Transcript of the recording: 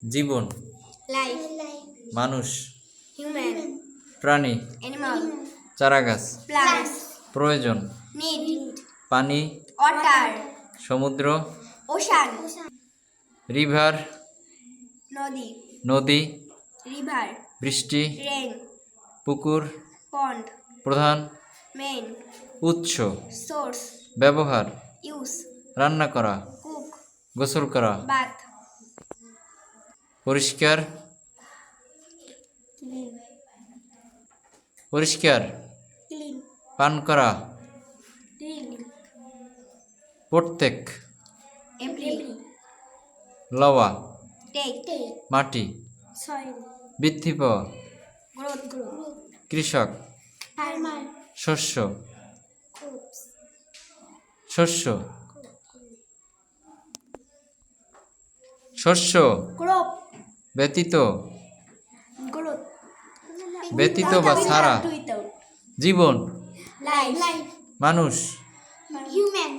জীবন, life, মানুষ, human, প্রাণী, animal, চারাগাছ, প্লান্টস, প্রয়োজন, নিড, পানি, ওয়াটার, সমুদ্র, ওশান, রিভার, নদী, নদী, রিভার, বৃষ্টি, রেন, পুকুর, পন্ড, প্রধান, মেইন, উৎস, সোর্স, ব্যবহার, ইউজ, রান্না করা, কুক, গোসল করা, বাথ, পরিষ্কার, ক্লিন, পরিষ্কার, ক্লিন, পান করা, ড্রিঙ্ক, প্রত্যেক, এভরি, লওয়া, টেক, মাটি, সয়েল, বৃদ্ধি পাওয়া, গ্রোথ, কৃষক, ফার্মার, শস্য, ক্রপস, শস্য, শস্য, ক্রপ, ব্যতীত, গ্রোথ, ব্যতীত বা ছাড়া, জীবন, লাইফ, মানুষ, হিউম্যান,